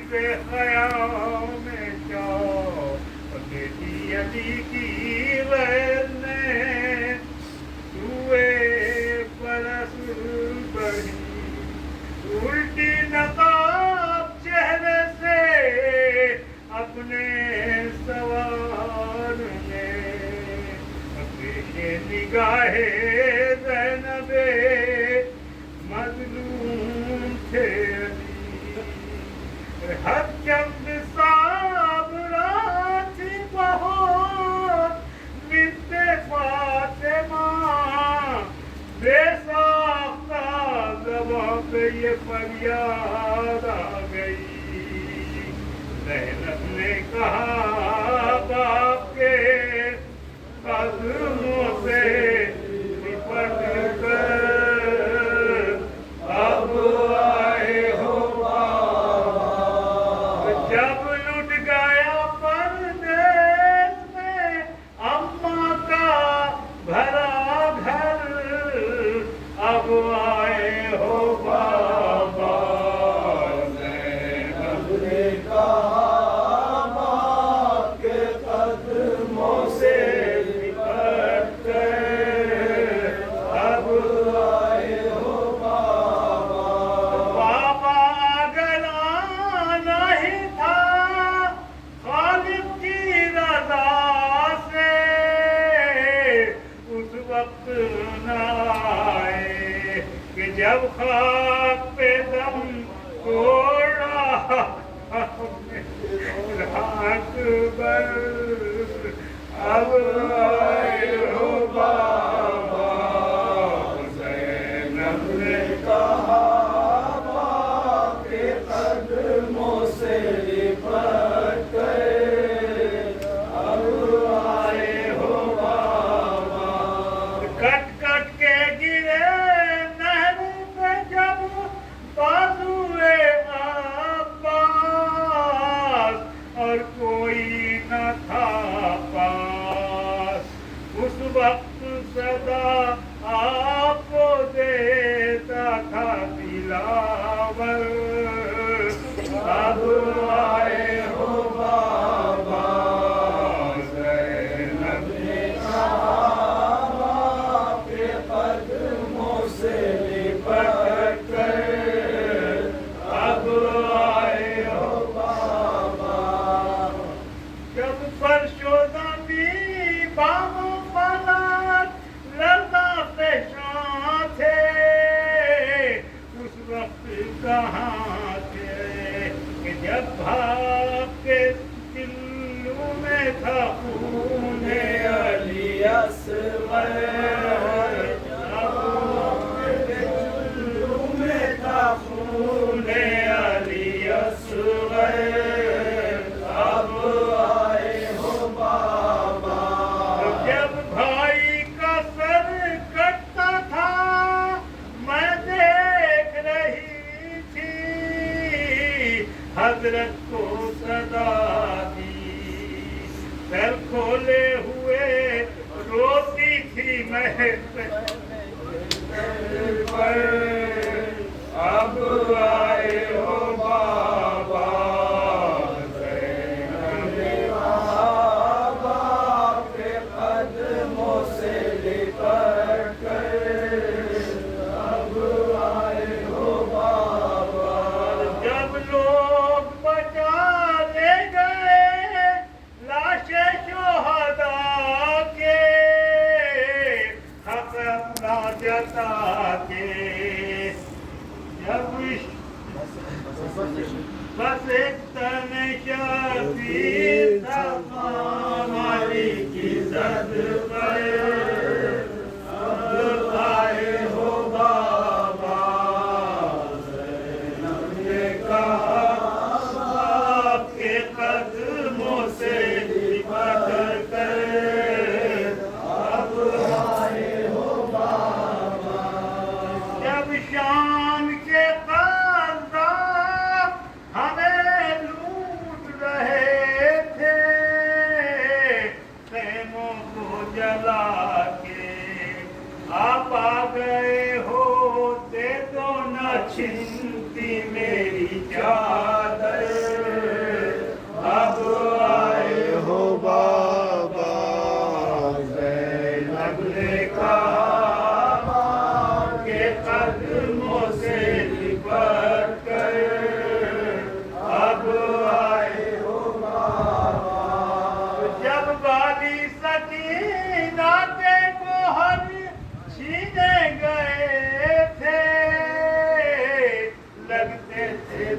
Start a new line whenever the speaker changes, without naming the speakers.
بے حیاؤں میں جاؤ بیٹی علی کی غیر نے سوئے برس بڑھی الٹی نقاب چہرے سے اپنے سوار نے پیش نگاہ زینب مظلوم تھے علی ہر چند صابرہ تھی بہت بنت فاطمہ بے ساختہ زباں پہ یہ فریاد آ گئی زینب نے کہا باپ کے قدموں سے لپٹ کر اب آئے ہو بابا جب لٹ گیا پردیس میں اماں کا بھرا گھر اب آئے ہو بابا زینب نے کہا باپ کے قدموں سے لپٹ کر اب آئے ہو بابا بابا اگر آنا ہی تھا خالق کی رضا سے اس وقت نہ آئے کہ جب خاک پہ دم توڑا اکبر اب آئے ہو بابا زینب نے کہا باپ کے قدموں سے لپٹ کر اب آئے ہو بابا کٹ کٹ کے گرے نہر پہ جب بازوئے عباس اور کوئی نہ تھا پاس اس وقت صدا آپ کو دیتا تھا دلاور اب آئے ہو بابا زینب نے کہا باپ کے قدموں سے لپٹ کر اب آئے ہو بابا جب فرش و زمین بام و فلک لرزاں فشاں تھے اس وقت کہاں تھے کہ جب بھاگ کے دلوں میں تھا خون علی اصغر دلوں میں تھا خون علی اصغر اب آئے ہو بابا جب بھائی کا سر کٹتا تھا میں دیکھ رہی تھی حضرت کو صدا دی سر کھولے ہوئے روتی تھی میں پر اب آئے ہو بابا زینب نے کہا باپ کے قدموں سے لپٹ کر اب آئے ہو بابا جب لوگ بچا لے گئے لاش شہداء کے حق اپنا جتاتے جب بس ایک تن شفیع تھا ہماری کی زد پر اب آئے ہو بابا زینب نے کہا باپ کے قدموں سے لپٹ کر اب آئے ہو بابا جب شام کے قذاب ہمیں لوں